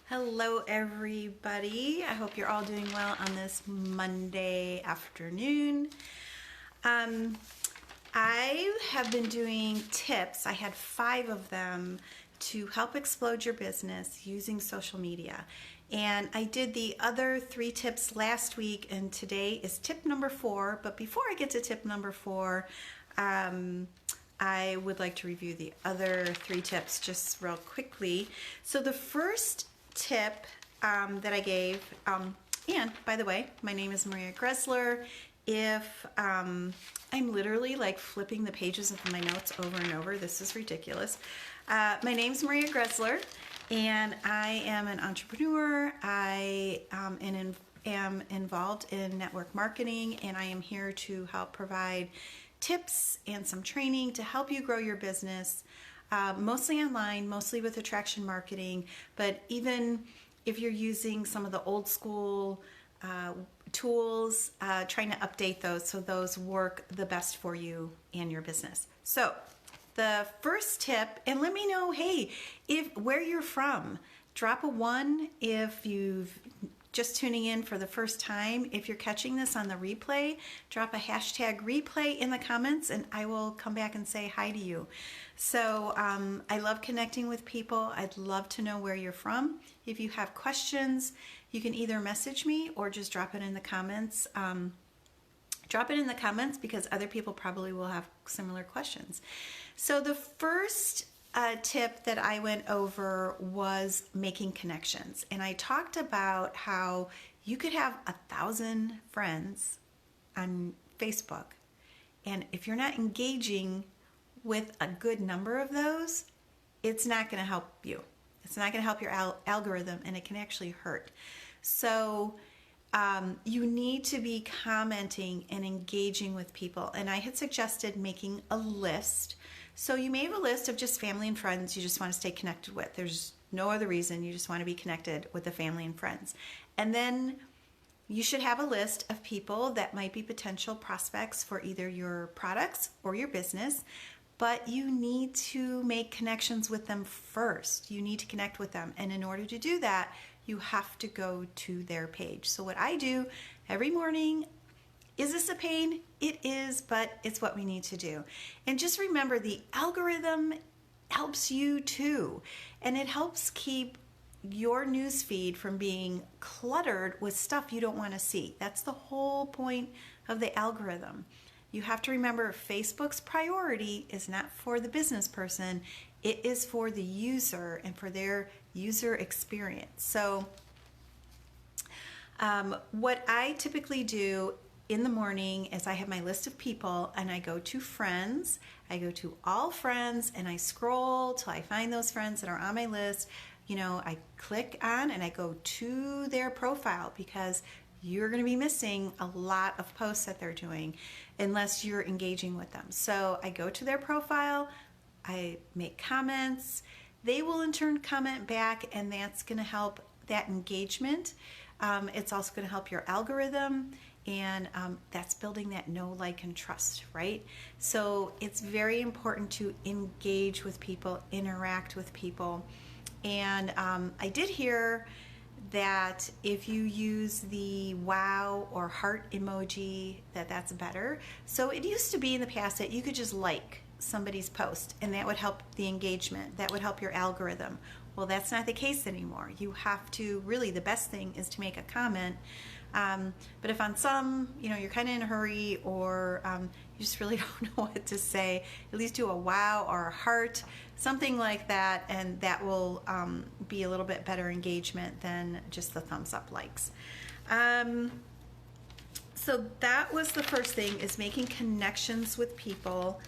Hello, everybody. I hope you're all doing well on this Monday afternoon. I have been doing tips. I had 5 of them to help explode your business using social media. And I did the other 3 tips last week, and today is tip number 4. But before I get to tip number 4, I would like to review the other 3 tips just real quickly. So the first tip that I gave, and by the way, my name is Maria Gressler. If I'm literally like flipping the pages of my notes over and over, this is ridiculous. My name is Maria Gressler, and I am an entrepreneur. I am involved in network marketing, and I am here to help provide tips and some training to help you grow your business. Mostly online, mostly with attraction marketing, but even if you're using some of the old school tools, trying to update those so those work the best for you and your business. So the first tip, and let me know, hey, where you're from. Drop a 1 if you've just tuning in for the first time. If you're catching this on the replay, drop a hashtag replay in the comments and I will come back and say hi to you. So I love connecting with people. I'd love to know where you're from. If you have questions, you can either message me or just drop it in the comments. Drop it in the comments because other people probably will have similar questions. So the first tip that I went over was making connections. And I talked about how you could have 1,000 friends on Facebook. And if you're not engaging with a good number of those, it's not going to help you. It's not going to help your algorithm, and it can actually hurt. So you need to be commenting and engaging with people. And I had suggested making a list. So you may have a list of just family and friends you just want to stay connected with. There's no other reason. You just want to be connected with the family and friends. And then you should have a list of people that might be potential prospects for either your products or your business, but you need to make connections with them first. You need to connect with them. And in order to do that, you have to go to their page. So what I do every morning, is this a pain? It is, but it's what we need to do. And just remember, the algorithm helps you too. And it helps keep your news feed from being cluttered with stuff you don't want to see. That's the whole point of the algorithm. You have to remember Facebook's priority is not for the business person. It is for the user and for their user experience. So what I typically do in the morning is I have my list of people and I go to friends. I go to all friends and I scroll till I find those friends that are on my list. You know, I click on and I go to their profile because you're going to be missing a lot of posts that they're doing unless you're engaging with them. So I go to their profile, I make comments, they will in turn comment back, and that's going to help that engagement. It's also going to help your algorithm, and that's building that know, like, and trust, right? So it's very important to engage with people, interact with people. And I did hear that if you use the wow or heart emoji, that's better. So it used to be in the past that you could just like somebody's post and that would help the engagement, that would help your algorithm. Well, that's not the case anymore. You have to, really, the best thing is to make a comment. But if on some, you're kind of in a hurry or you just really don't know what to say, at least do a wow or a heart, something like that, and that will be a little bit better engagement than just the thumbs up likes. So that was the first thing, is making connections with people.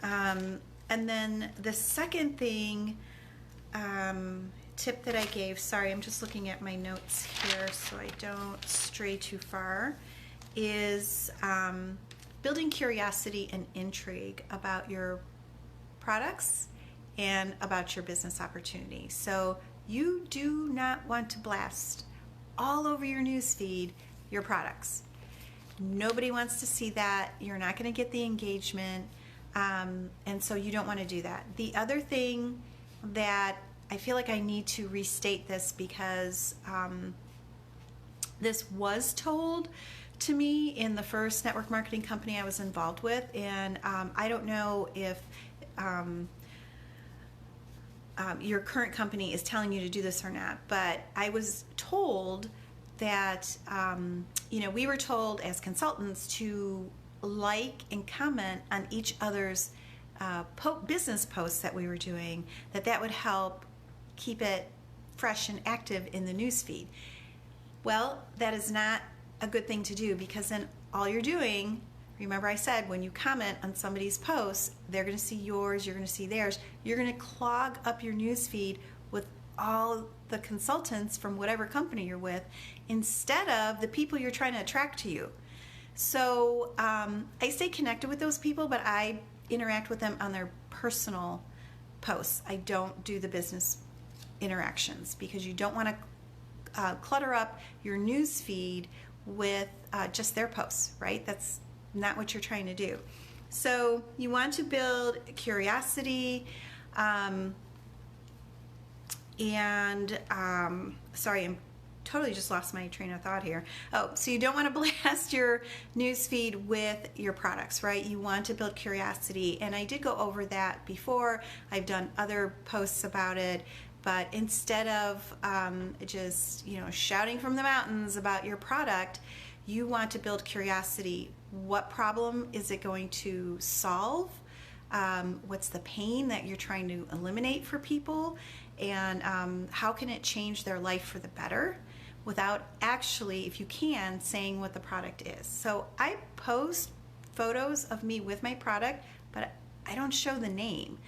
And then the second thing, tip that I gave, sorry, I'm just looking at my notes here so I don't stray too far, is building curiosity and intrigue about your products and about your business opportunity. So you do not want to blast all over your newsfeed your products. Nobody wants to see that. You're not going to get the engagement, and so you don't want to do that. The other thing that I feel like I need to restate this because this was told to me in the first network marketing company I was involved with, and I don't know if your current company is telling you to do this or not, but I was told that we were told as consultants to like and comment on each other's business posts that we were doing, that would help keep it fresh and active in the newsfeed. Well, that is not a good thing to do, because then all you're doing, remember I said when you comment on somebody's posts, they're going to see yours, you're going to see theirs, you're going to clog up your newsfeed with all the consultants from whatever company you're with instead of the people you're trying to attract to you. So I stay connected with those people, but I interact with them on their personal posts. I don't do the business interactions because you don't want to clutter up your news feed with just their posts, right? That's not what you're trying to do. So you want to build curiosity sorry, I'm totally just lost my train of thought here. Oh, so you don't want to blast your newsfeed with your products, right? You want to build curiosity, and I did go over that before. I've done other posts about it, but instead of just shouting from the mountains about your product, you want to build curiosity. What problem is it going to solve? What's the pain that you're trying to eliminate for people? And how can it change their life for the better without actually, if you can, saying what the product is. So I post photos of me with my product, but I don't show the name.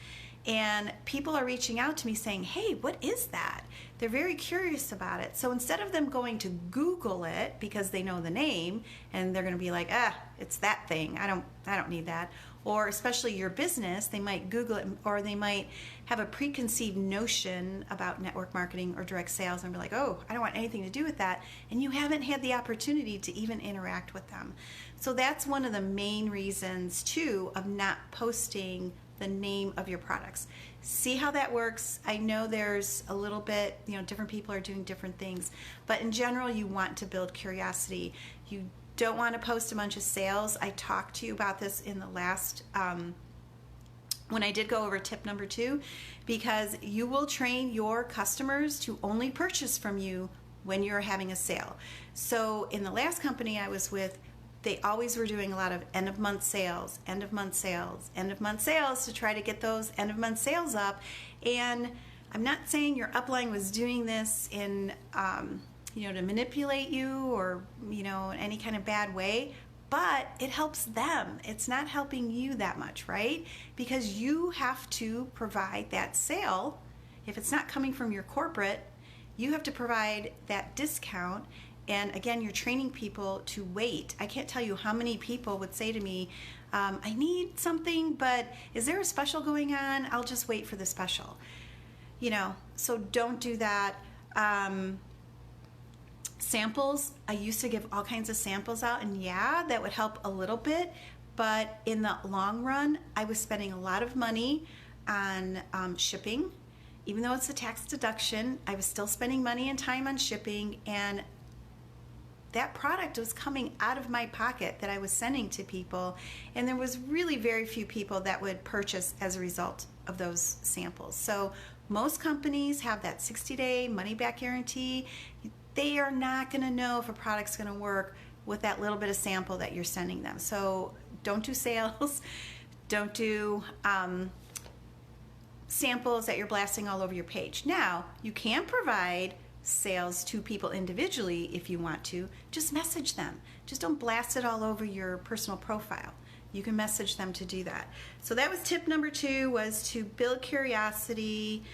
And people are reaching out to me saying, hey, what is that? They're very curious about it. So instead of them going to Google it because they know the name and they're going to be like, it's that thing. I don't need that. Or especially your business, they might Google it, or they might have a preconceived notion about network marketing or direct sales and be like, oh, I don't want anything to do with that. And you haven't had the opportunity to even interact with them. So that's one of the main reasons too of not posting the name of your products. See how that works. I know there's a little bit, different people are doing different things, but in general, you want to build curiosity. You don't want to post a bunch of sales. I talked to you about this in the last, when I did go over tip number 2, because you will train your customers to only purchase from you when you're having a sale. So in the last company I was with, they always were doing a lot of end of month sales, end of month sales, end of month sales to try to get those end of month sales up. And I'm not saying your upline was doing this in, to manipulate you or, in any kind of bad way, but it helps them. It's not helping you that much, right? Because you have to provide that sale. If it's not coming from your corporate, you have to provide that discount. And again, you're training people to wait. I can't tell you how many people would say to me, I need something, but is there a special going on? I'll just wait for the special. So don't do that. Samples, I used to give all kinds of samples out, and yeah, that would help a little bit, but in the long run, I was spending a lot of money on shipping. Even though it's a tax deduction, I was still spending money and time on shipping, and that product was coming out of my pocket that I was sending to people, and there was really very few people that would purchase as a result of those samples. So most companies have that 60-day money-back guarantee. They are not going to know if a product's going to work with that little bit of sample that you're sending them. So don't do sales. Don't do samples that you're blasting all over your page. Now, you can provide sales to people individually if you want to. Just message them. Just don't blast it all over your personal profile. You can message them to do that. So that was tip number 2, was to build curiosity.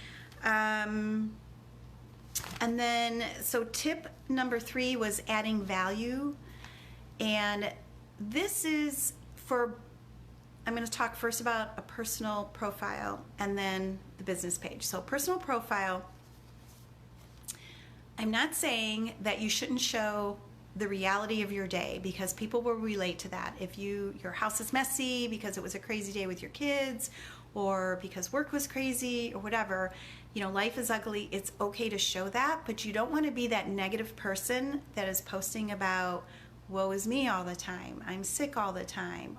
And then, so tip number 3 was adding value. And this is for, I'm going to talk first about a personal profile and then the business page. So personal profile, I'm not saying that you shouldn't show the reality of your day, because people will relate to that. If your house is messy because it was a crazy day with your kids, or because work was crazy or whatever, life is ugly. It's okay to show that, but you don't want to be that negative person that is posting about woe is me all the time. I'm sick all the time.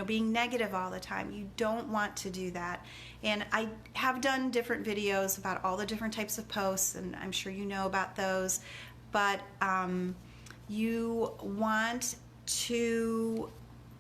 Being negative all the time. You don't want to do that. And I have done different videos about all the different types of posts, and I'm sure you know about those. But you want to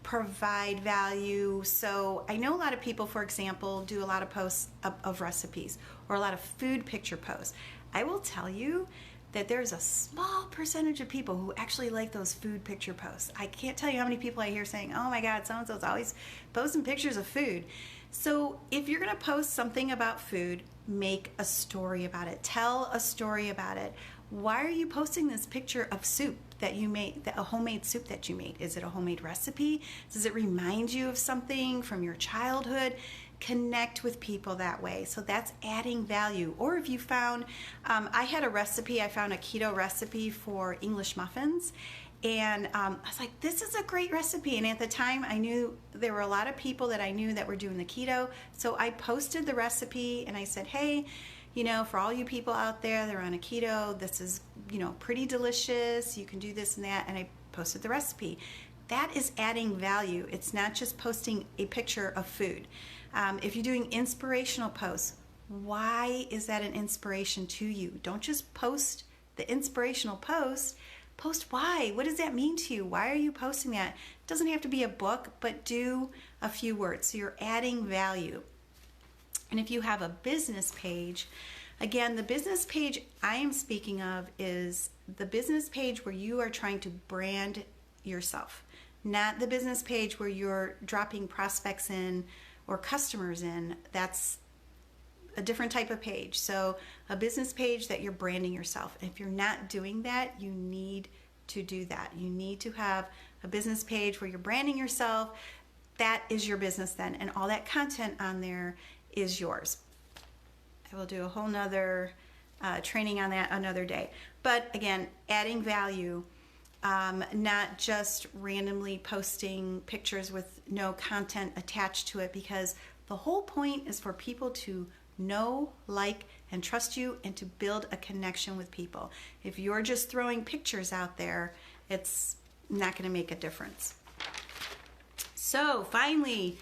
provide value. So I know a lot of people, for example, do a lot of posts of recipes or a lot of food picture posts. I will tell you that there's a small percentage of people who actually like those food picture posts. I can't tell you how many people I hear saying, oh my God, so-and-so's always posting pictures of food. So if you're gonna post something about food, make a story about it. Tell a story about it. Why are you posting this picture of soup that you made, a homemade soup that you made? Is it a homemade recipe? Does it remind you of something from your childhood? Connect with people that way. So that's adding value. Or if you found, I had a recipe, I found a keto recipe for English muffins. And I was like, this is a great recipe. And at the time, I knew there were a lot of people that I knew that were doing the keto. So I posted the recipe and I said, hey, for all you people out there that are on a keto, this is, pretty delicious. You can do this and that. And I posted the recipe. That is adding value. It's not just posting a picture of food. If you're doing inspirational posts, why is that an inspiration to you? Don't just post the inspirational post. Post why. What does that mean to you? Why are you posting that? It doesn't have to be a book, but do a few words. So you're adding value. And if you have a business page, again, the business page I am speaking of is the business page where you are trying to brand yourself, not the business page where you're dropping prospects in or customers in. That's a different type of page. So a business page that you're branding yourself. And if you're not doing that, you need to do that. You need to have a business page where you're branding yourself. That is your business then. And all that content on there is yours. I will do a whole nother training on that another day. But again, adding value, not just randomly posting pictures with no content attached to it, because the whole point is for people to know, like, and trust you and to build a connection with people. If you're just throwing pictures out there, it's not going to make a difference. So finally,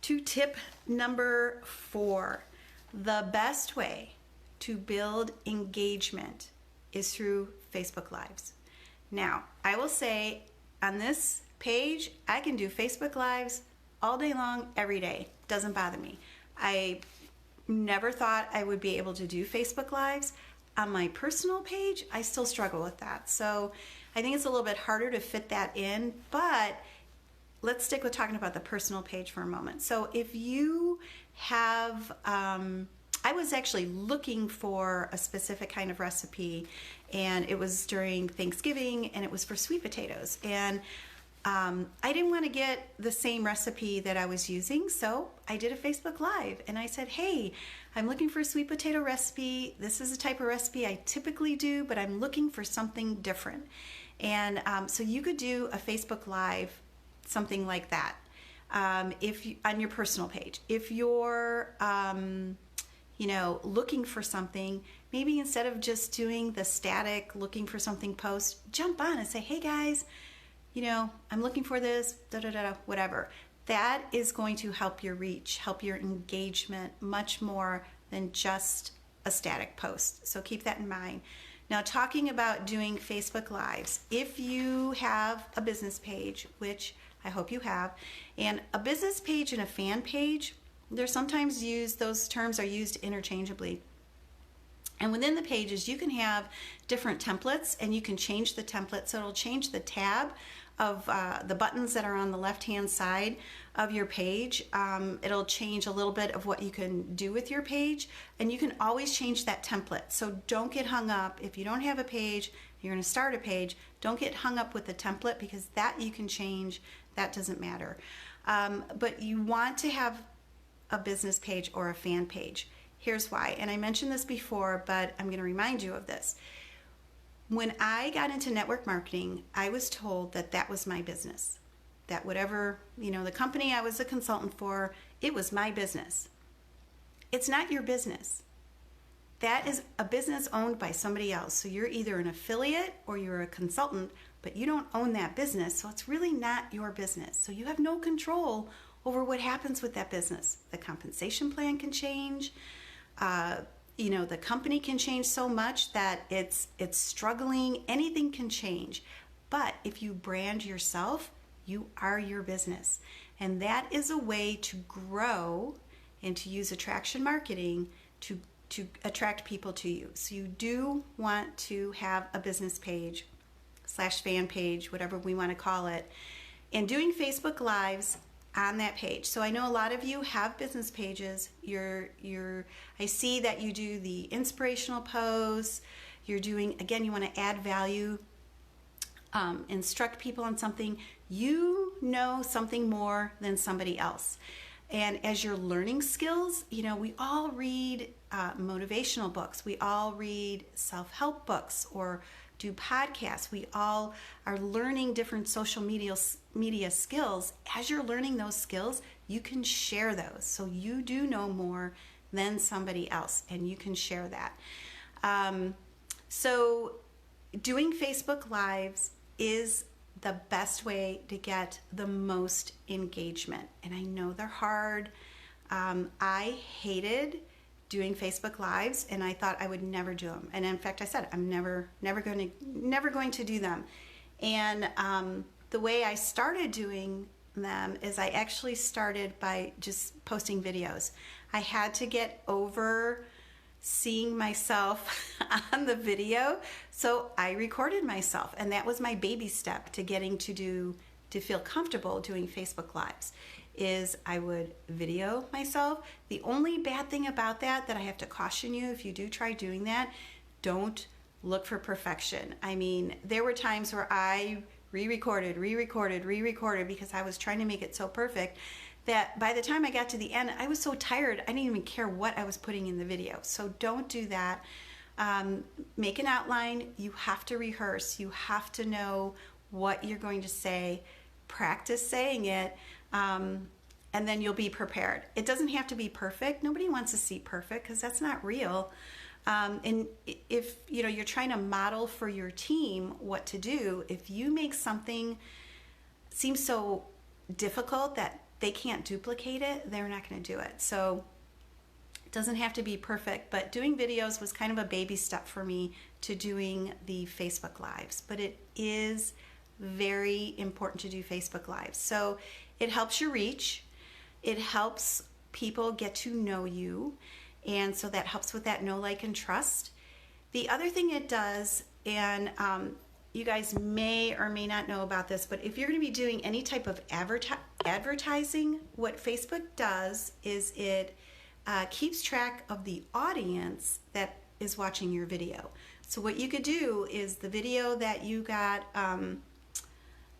to tip number 4, the best way to build engagement is through Facebook Lives. Now, I will say on this page, I can do Facebook Lives all day long, every day. Doesn't bother me. I never thought I would be able to do Facebook Lives. On my personal page, I still struggle with that. So I think it's a little bit harder to fit that in, but let's stick with talking about the personal page for a moment. So if you have, I was actually looking for a specific kind of recipe, and it was during Thanksgiving, and it was for sweet potatoes. And I didn't want to get the same recipe that I was using, so I did a Facebook Live, and I said, hey, I'm looking for a sweet potato recipe. This is a type of recipe I typically do, but I'm looking for something different. And so you could do a Facebook Live, something like that, if you, on your personal page. If you're looking for something, maybe instead of just doing the static looking for something post, jump on and say, hey guys, I'm looking for this, whatever. That is going to help your reach, help your engagement much more than just a static post. So keep that in mind. Now, talking about doing Facebook Lives, if you have a business page, which I hope you have, and a business page and a fan page, they're sometimes used, those terms are used interchangeably. And within the pages, you can have different templates, and you can change the template. So it'll change the tab of the buttons that are on the left-hand side of your page. It'll change a little bit of what you can do with your page, and you can always change that template. So don't get hung up. If you don't have a page, you're going to start a page, don't get hung up with the template, because that you can change. That doesn't matter. But you want to have a business page or a fan page. Here's why, and I mentioned this before, but I'm going to remind you of this. When I got into network marketing, I was told that that was my business. That whatever, the company I was a consultant for, it was my business. It's not your business. that is a business owned by somebody else. So you're either an affiliate or you're a consultant, but you don't own that business. So it's really not your business. So you have no control over what happens with that business. The compensation plan can change. The company can change so much that it's struggling. Anything can change. But if you brand yourself, you are your business. And that is a way to grow and to use attraction marketing to attract people to you. So you do want to have a business page / fan page, whatever we want to call it, and doing Facebook Lives on that page. So I know a lot of you have business pages. I see that you do the inspirational posts. You're doing, again, you want to add value, instruct people on something. You know something more than somebody else. And as you're learning skills, we all read motivational books. We all read self-help books or do podcasts. We all are learning different social media skills. As you're learning those skills, you can share those. So you do know more than somebody else, and you can share that. So doing Facebook Lives is the best way to get the most engagement. And I know they're hard. I hated doing Facebook Lives, and I thought I would never do them. And in fact, I said I'm never going to do them. And the way I started doing them is I actually started by just posting videos. I had to get over seeing myself on the video, so I recorded myself, and that was my baby step to getting to feel comfortable doing Facebook Lives. Is I would video myself. The only bad thing about that I have to caution you, if you do try doing that, don't look for perfection. I mean, there were times where I re-recorded because I was trying to make it so perfect that by the time I got to the end, I was so tired, I didn't even care what I was putting in the video. So don't do that. Make an outline. You have to rehearse. You have to know what you're going to say. Practice saying it, and then you'll be prepared. It doesn't have to be perfect. Nobody wants to see perfect because that's not real. And if you're trying to model for your team what to do, if you make something seem so difficult that they can't duplicate it, they're not going to do it. So it doesn't have to be perfect, but doing videos was kind of a baby step for me to doing the Facebook Lives. But it is very important to do Facebook Lives. So it helps your reach. It helps people get to know you. And so that helps with that know, like, and trust. The other thing it does, and you guys may or may not know about this, but if you're going to be doing any type of advertising, what Facebook does is it keeps track of the audience that is watching your video. So what you could do is the video that you got, and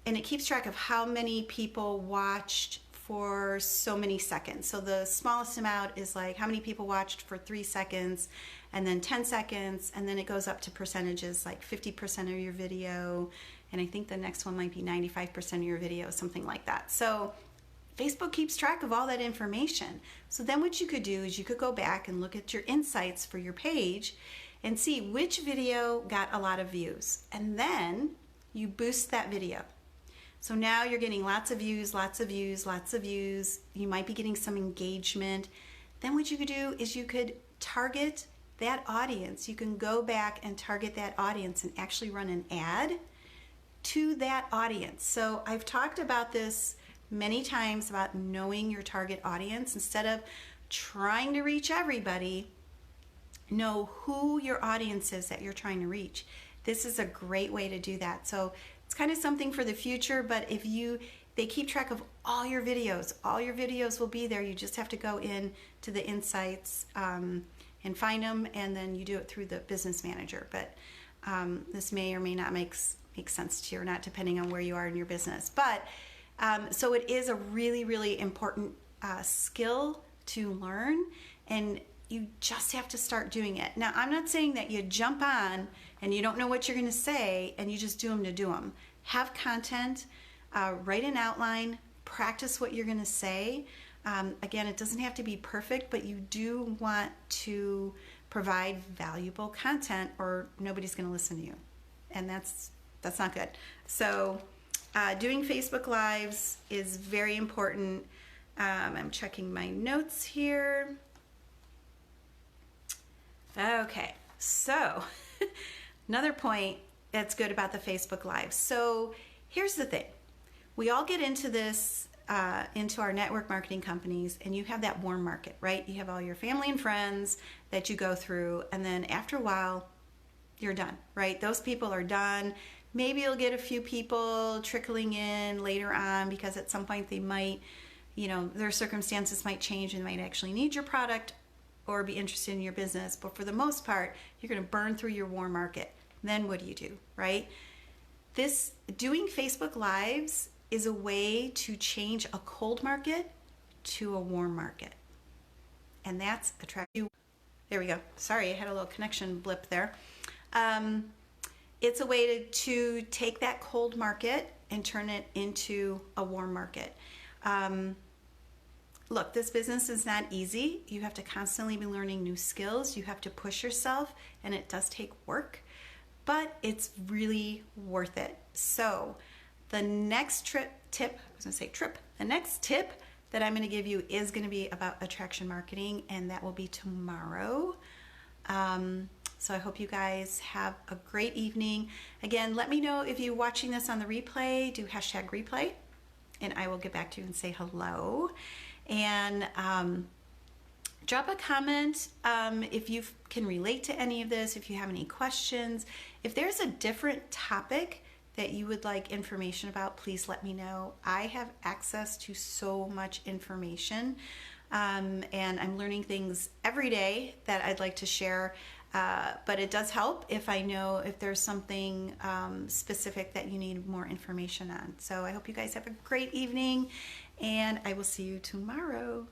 it keeps track of how many people watched for so many seconds. So the smallest amount is like how many people watched for 3 seconds, and then 10 seconds, and then it goes up to percentages like 50% of your video, and I think the next one might be 95% of your video, something like that. So Facebook keeps track of all that information. So then what you could do is you could go back and look at your insights for your page and see which video got a lot of views, and then you boost that video. So now you're getting lots of views. You might be getting some engagement. Then what you could do is you could target that audience. You can go back and target that audience and actually run an ad to that audience. So I've talked about this many times about knowing your target audience. Instead of trying to reach everybody, know who your audience is that you're trying to reach. This is a great way to do that. So it's kind of something for the future, but they keep track of all your videos will be there. You just have to go in to the insights and find them, and then you do it through the business manager. But this may or may not make sense to you or not, depending on where you are in your business. But so it is a really, really important skill to learn, and you just have to start doing it. Now, I'm not saying that you jump on and you don't know what you're going to say and you just do them to do them. Have content, write an outline, practice what you're going to say. Again, it doesn't have to be perfect, but you do want to provide valuable content or nobody's going to listen to you. And that's not good. So doing Facebook Lives is very important. I'm checking my notes here. Okay, so another point that's good about the Facebook Live. So here's the thing. We all get into this, into our network marketing companies, and you have that warm market, right? You have all your family and friends that you go through, and then after a while, you're done, right? Those people are done. Maybe you'll get a few people trickling in later on because at some point they might, their circumstances might change and might actually need your product or be interested in your business. But for the most part, you're going to burn through your warm market. Then what do you do, right? Doing Facebook Lives is a way to change a cold market to a warm market. And that's attractive. There we go. Sorry, I had a little connection blip there. It's a way to take that cold market and turn it into a warm market. Look, this business is not easy. You have to constantly be learning new skills. You have to push yourself, and it does take work, but it's really worth it. So the next the next tip that I'm going to give you is going to be about attraction marketing, and that will be tomorrow. So I hope you guys have a great evening. Again, let me know if you're watching this on the replay. Do #replay, and I will get back to you and say hello. And drop a comment if you can relate to any of this, if you have any questions. If there's a different topic that you would like information about, please let me know. I have access to so much information, and I'm learning things every day that I'd like to share. But it does help if I know if there's something specific that you need more information on. So I hope you guys have a great evening, and I will see you tomorrow.